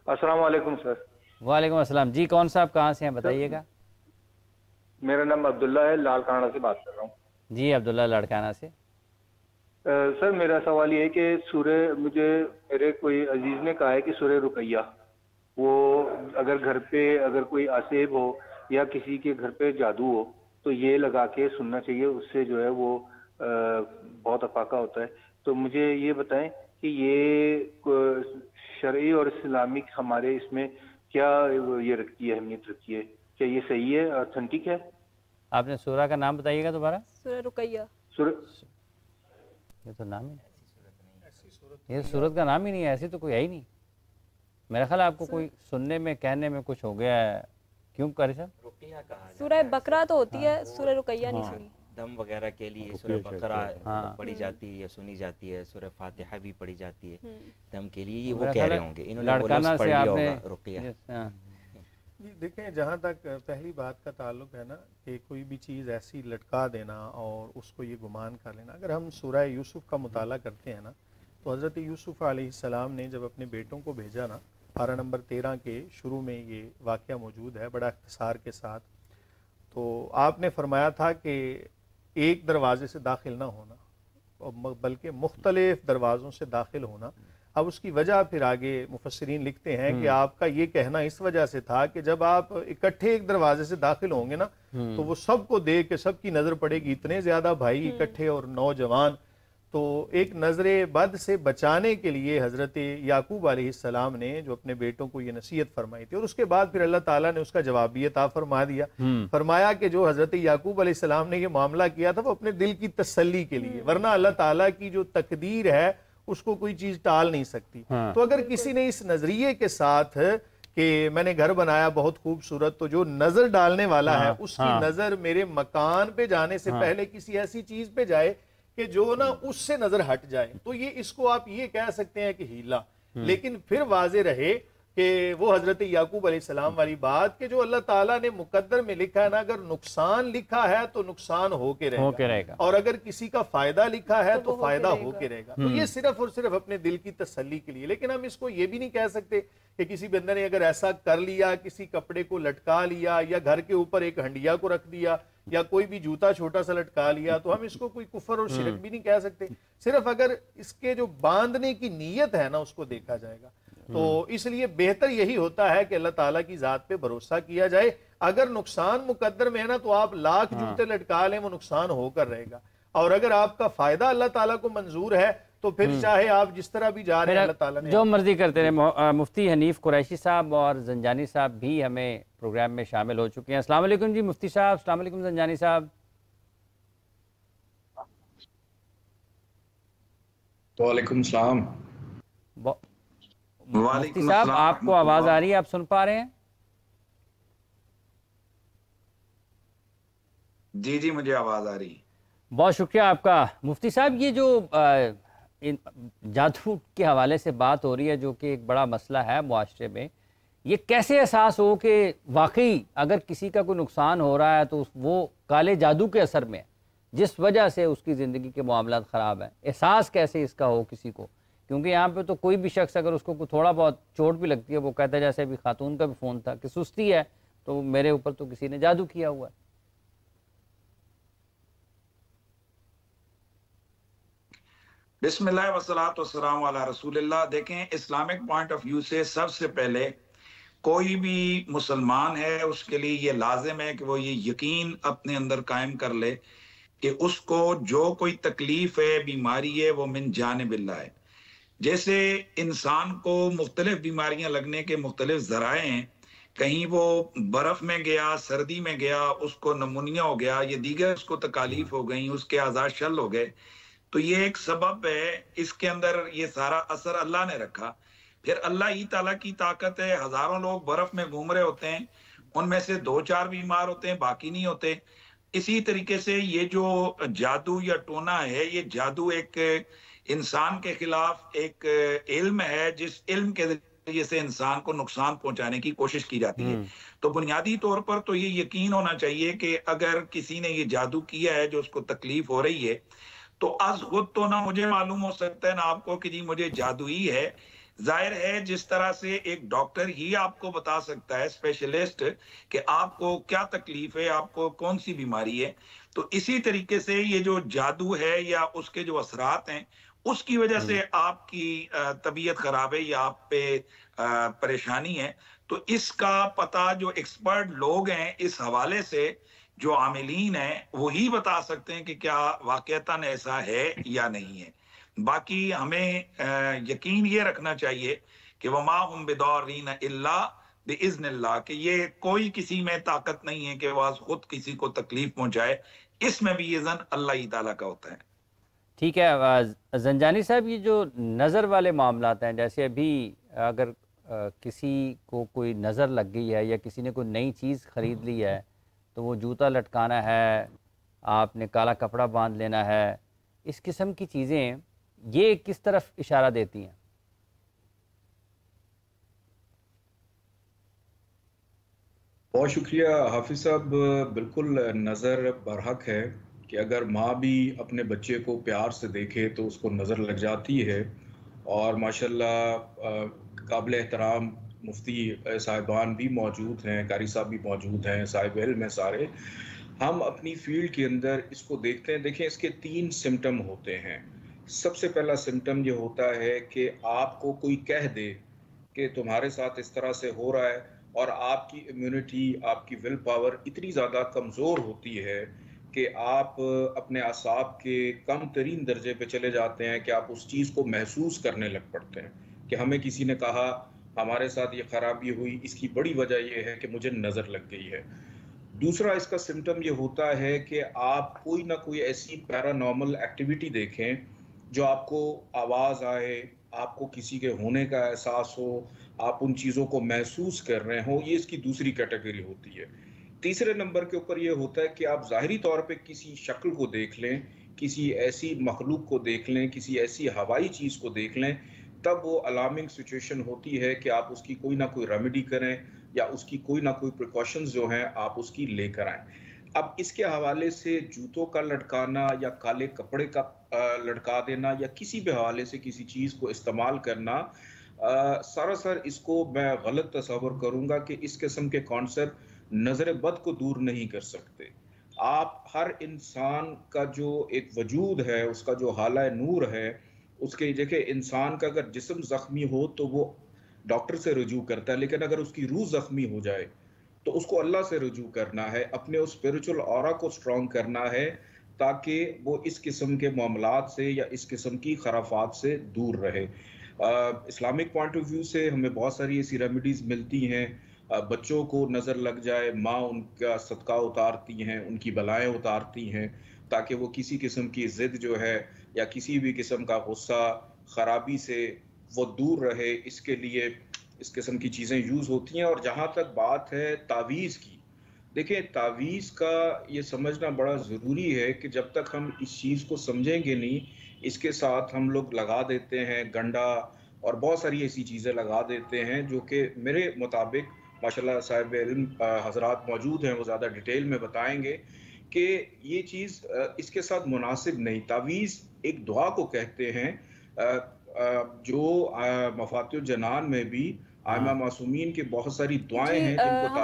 अस्सलाम वालेकुम सर। वालेकुम अस्सलाम जी। कौन सा आप कहाँ से हैं बताइएगा? मेरा नाम अब्दुल्ला है, लालकाना से बात कर रहा हूँ। जी अब्दुल्ला लाड़काना से। सर मेरा सवाल ये है कि मेरे कोई अजीज ने कहा है कि सूरह रुकैया वो अगर घर पे अगर कोई आसेब हो या किसी के घर पे जादू हो तो ये लगा के सुनना चाहिए, उससे जो है वो बहुत अफाका होता है। तो मुझे ये बताएं कि ये शरई और इस्लामिक हमारे इसमें क्या ये रखती है, अहमियत रखती है, क्या ये सही है, ऑथेंटिक है? आपने सूरा का नाम बताइएगा दोबारा। सूरह रुकैया। ये तो नाम ही, ये सूरत का नाम ही नहीं है, ऐसी तो कोई है ही नहीं। मेरा ख्याल आपको कोई सुनने में कहने में कुछ हो गया है। क्यों करे साहब? सूरह बकरा तो होती है, सूरह रुकैया नहीं सुनी। दम वगैरह के लिए सूरह बकरा पढ़ी जाती है या सुनी जाती है, सूरह फातिहा भी पढ़ी जाती है दम के लिए। ये वो कह रहे होंगे, इन्होंने लड़काना से आपने रुकैया। जी देखें, जहाँ तक पहली बात का ताल्लुक है ना कि कोई भी चीज़ ऐसी लटका देना और उसको ये गुमान कर लेना। अगर हम सूरह यूसुफ का मुताला करते हैं ना तो हज़रत यूसुफ अलैहिस्सलाम ने जब अपने बेटों को भेजा ना, पारा नंबर 13 के शुरू में ये वाक़या मौजूद है बड़ा इख्तिसार के साथ। तो आपने फरमाया था कि एक दरवाज़े से दाखिल ना होना बल्कि मुख्तलिफ दरवाज़ों से दाखिल होना। अब उसकी वजह फिर आगे मुफस्सिरीन लिखते हैं कि आपका ये कहना इस वजह से था कि जब आप इकट्ठे एक दरवाजे से दाखिल होंगे ना तो वो सबको देख के सबकी नज़र पड़ेगी, इतने ज़्यादा भाई इकट्ठे और नौजवान। तो एक नज़र बद से बचाने के लिए हज़रत याकूब अलैहिस्सलाम ने जो अपने बेटों को ये नसीहत फरमाई थी, और उसके बाद फिर अल्लाह ताला ने उसका जवाब भी अता फरमा दिया। फरमाया कि जो हज़रत याकूब अलैहिस्सलाम ने ये मामला किया था वो अपने दिल की तसल्ली के लिए, वरना अल्लाह ताला की जो तकदीर है उसको कोई चीज टाल नहीं सकती। तो अगर किसी ने इस नजरिए के साथ कि मैंने घर बनाया बहुत खूबसूरत, तो जो नजर डालने वाला है उसकी नजर मेरे मकान पे जाने से पहले किसी ऐसी चीज पे जाए कि जो ना उससे नजर हट जाए, तो ये इसको आप ये कह सकते हैं कि हीला। लेकिन फिर वाजे रहे कि वो हजरत याकूब अलैहिस्सलाम वाली बात कि जो अल्लाह ताला ने मुकद्दर में लिखा है ना, अगर नुकसान लिखा है तो नुकसान होके रहेगा, और अगर किसी का फायदा लिखा है तो फायदा होके रहेगा। तो ये सिर्फ और सिर्फ अपने दिल की तसल्ली के लिए। लेकिन हम इसको ये भी नहीं कह सकते कि किसी बंदे ने अगर ऐसा कर लिया, किसी कपड़े को लटका लिया या घर के ऊपर एक हंडिया को रख दिया या कोई भी जूता छोटा सा लटका लिया, तो हम इसको कोई कुफर और शिरक भी नहीं कह सकते। सिर्फ अगर इसके जो बांधने की नीयत है ना उसको देखा जाएगा। तो इसलिए बेहतर यही होता है कि अल्लाह ताला की जात पे भरोसा किया जाए। अगर नुकसान मुकद्दर में है ना तो आप लाख जूते लटका लें, वो नुकसान होकर रहेगा। और अगर आपका फायदा अल्लाह ताला को मंजूर है तो फिर चाहे आप जिस तरह भी जा रहे हैं अल्लाह ताला ने जो मर्जी करते रहे। मुफ्ती हनीफ कुरैशी साहब और जंजानी साहब भी हमें प्रोग्राम में शामिल हो चुके हैं। अस्सलाम वालेकुम जी मुफ्ती साहब। अस्सलाम वालेकुम जंजानी साहब। वालेकुम सलाम। मुफ्ती साहब आपको आवाज आ रही है, आप सुन पा रहे हैं? जी जी मुझे आवाज आ रही है। बहुत शुक्रिया आपका। मुफ्ती साहब ये जो जादू के हवाले से बात हो रही है जो कि एक बड़ा मसला है मुआशरे में, ये कैसे एहसास हो कि वाकई अगर किसी का कोई नुकसान हो रहा है तो वो काले जादू के असर में जिस वजह से उसकी ज़िंदगी के मामलात ख़राब हैं, एहसास कैसे इसका हो किसी को? क्योंकि यहाँ पे तो कोई भी शख्स अगर उसको थोड़ा बहुत चोट भी लगती है वो कहता है, जैसे अभी खातून का भी फ़ोन था कि सुस्ती है तो मेरे ऊपर तो किसी ने जादू किया हुआ है। बिस्मिल्लाह वस्सलातु वस्सलामु अला रसूलिल्लाह। देखें, इस्लामिक पॉइंट ऑफ व्यू से सबसे पहले कोई भी मुसलमान है उसके लिए ये लाजिम है कि वो ये यकीन अपने अंदर कायम कर ले कि उसको जो कोई तकलीफ है, बीमारी है, वो मिन जानिबिल्लाह है। जैसे इंसान को मुख्तलिफ बीमारियां लगने के मुख्तलिफ ज़राए हैं, कहीं वो बर्फ़ में गया, सर्दी में गया, उसको नमूनिया हो गया, ये दीगर उसको तकालीफ हो गई, उसके आज़ाद शल हो गए, तो ये एक सबब है। इसके अंदर ये सारा असर अल्लाह ने रखा। फिर अल्लाह ही ताला की ताकत है। हज़ारों लोग बर्फ़ में घूम रहे होते हैं, उनमें से 2-4 बीमार होते हैं, बाकी नहीं होते। इसी तरीके से ये जो जादू या टोना है, ये जादू एक इंसान के खिलाफ एक इल्म है जिस इल्म के जरिए से इंसान को नुकसान पहुंचाने की कोशिश की जाती है। तो बुनियादी तौर पर तो ये यकीन होना चाहिए कि अगर किसी ने ये जादू किया है जो उसको तकलीफ हो रही है, तो आज खुद तो ना मुझे मालूम हो सकता है ना आपको कि जी मुझे जादू ही है, ظاہر ہے جس طرح سے ایک ڈاکٹر ہی آپ کو بتا سکتا ہے، اسپیشلسٹ، کہ آپ کو کیا تکلیف ہے، آپ کو کون سی بیماری ہے، تو اسی طریقے سے یہ جو جادو ہے یا اس کے جو اثرات ہیں اس کی وجہ سے آپ کی طبیعت خراب ہے یا آپ پہ پریشانی ہے، تو اس کا پتہ جو ایکسپرٹ لوگ ہیں اس حوالے سے، جو عاملین ہیں، وہی بتا سکتے ہیں کہ کیا واقعتاً ایسا ہے یا نہیں ہے۔ باقی ہمیں یقین یہ رکھنا چاہیے کہ وما ہم بدارین الا باذن اللہ، کہ یہ کوئی کسی میں طاقت نہیں ہے کہ وہ خود کسی کو تکلیف پہنچائے، اس میں بھی اذن اللہ ہی تعالیٰ کا ہوتا ہے۔ ٹھیک ہے زنجانی صاحب، یہ جو نظر والے معاملات ہیں، جیسے ابھی اگر کسی کو کوئی نظر لگ گئی ہے یا کسی نے کوئی نئی چیز خرید لی ہے تو وہ جوتا لٹکانا ہے، آپ نے کالا کپڑا باندھ لینا ہے، اس قسم کی چیزیں یہ کس طرف اشارہ دیتی ہیں؟ بہت شکریہ حافظ صاحب، بالکل نظر برحق ہے کہ اگر ماں بھی اپنے بچے کو پیار سے دیکھے تو اس کو نظر لگ جاتی ہے، اور ماشاءاللہ قابل احترام مفتی صاحبان بھی موجود ہیں، قاری صاحب بھی موجود ہیں، صاحب علم ہیں سارے، ہم اپنی فیلڈ کے اندر اس کو دیکھتے ہیں۔ دیکھیں اس کے 3 سمٹم ہوتے ہیں۔ سب سے پہلا سمٹم یہ ہوتا ہے کہ آپ کو کوئی کہہ دے کہ تمہارے ساتھ اس طرح سے ہو رہا ہے، اور آپ کی امیونٹی، آپ کی ول پاور اتنی زیادہ کمزور ہوتی ہے کہ آپ اپنے اعصاب کے کم ترین درجے پہ چلے جاتے ہیں کہ آپ اس چیز کو محسوس کرنے لگ پڑتے ہیں کہ ہمیں کسی نے کہا ہمارے ساتھ یہ خرابی ہوئی، اس کی بڑی وجہ یہ ہے کہ مجھے نظر لگ گئی ہے۔ دوسرا اس کا سمٹم یہ ہوتا ہے کہ آپ کوئی نہ کوئی ایسی پیرانارمل ایکٹیویٹی دیکھیں جو آپ کو آواز آئے، آپ کو کسی کے ہونے کا احساس ہو، آپ ان چیزوں کو محسوس کر رہے ہوں، یہ اس کی دوسری کیٹیگری ہوتی ہے۔ تیسرے نمبر کے اوپر یہ ہوتا ہے کہ آپ ظاہری طور پہ کسی شکل کو دیکھ لیں، کسی ایسی مخلوق کو دیکھ لیں، کسی ایسی ہوائی چیز کو دیکھ لیں، تب وہ الارمنگ سچویشن ہوتی ہے کہ آپ اس کی کوئی نہ کوئی ریمیڈی کریں یا اس کی کوئی نہ کوئی پریکاشنز جو ہیں آپ اس کی لے کر آئیں۔ اب اس کے حوالے سے جوتوں کا لٹکانا یا کالے کپڑے کا لٹکا دینا یا کسی بھی حوالے سے کسی چیز کو استعمال کرنا، سراسر اس کو میں غلط تصور کروں گا کہ اس قسم کے کانسیپٹ نظر بد کو دور نہیں کر سکتے۔ آپ ہر انسان کا جو ایک وجود ہے، اس کا جو حالہ نور ہے، اس کے دیکھیں انسان کا اگر جسم زخمی ہو تو وہ ڈاکٹر سے رجوع کرتا ہے، لیکن اگر اس کی روح زخمی ہو جائے تو اس کو اللہ سے رجوع کرنا ہے، اپنے اس اسپریچول اورا کو سٹرونگ کرنا ہے تاکہ وہ اس قسم کے معاملات سے یا اس قسم کی خرافات سے دور رہے۔ اسلامک پوائنٹ آف ویو سے ہمیں بہت ساری ایسی ریمیڈیز ملتی ہیں۔ بچوں کو نظر لگ جائے، ماں ان کا صدقہ اتارتی ہیں، ان کی بلائیں اتارتی ہیں تاکہ وہ کسی قسم کی ضد جو ہے یا کسی بھی قسم کا غصہ، خرابی سے وہ دور رہے، اس کے لیے اس قسم کی چیزیں یوز ہوتی ہیں۔ اور جہاں تک بات ہے تعویذ کی، دیکھیں تعویذ کا یہ سمجھنا بڑا ضروری ہے کہ جب تک ہم اس چیز کو سمجھیں گے نہیں، اس کے ساتھ ہم لوگ لگا دیتے ہیں گنڈا اور بہت ساری ایسی چیزیں لگا دیتے ہیں جو کہ میرے مطابق ماشاءاللہ صاحب علم حضرات موجود ہیں، وہ زیادہ ڈیٹیل میں بتائیں گے کہ یہ چیز اس کے ساتھ مناسب نہیں۔ تعویذ ایک دعا کو کہتے ہیں جو مفاتیح الجنان میں بھی آئمہ معصومین کے بہت ساری دعائیں ہیں جن کو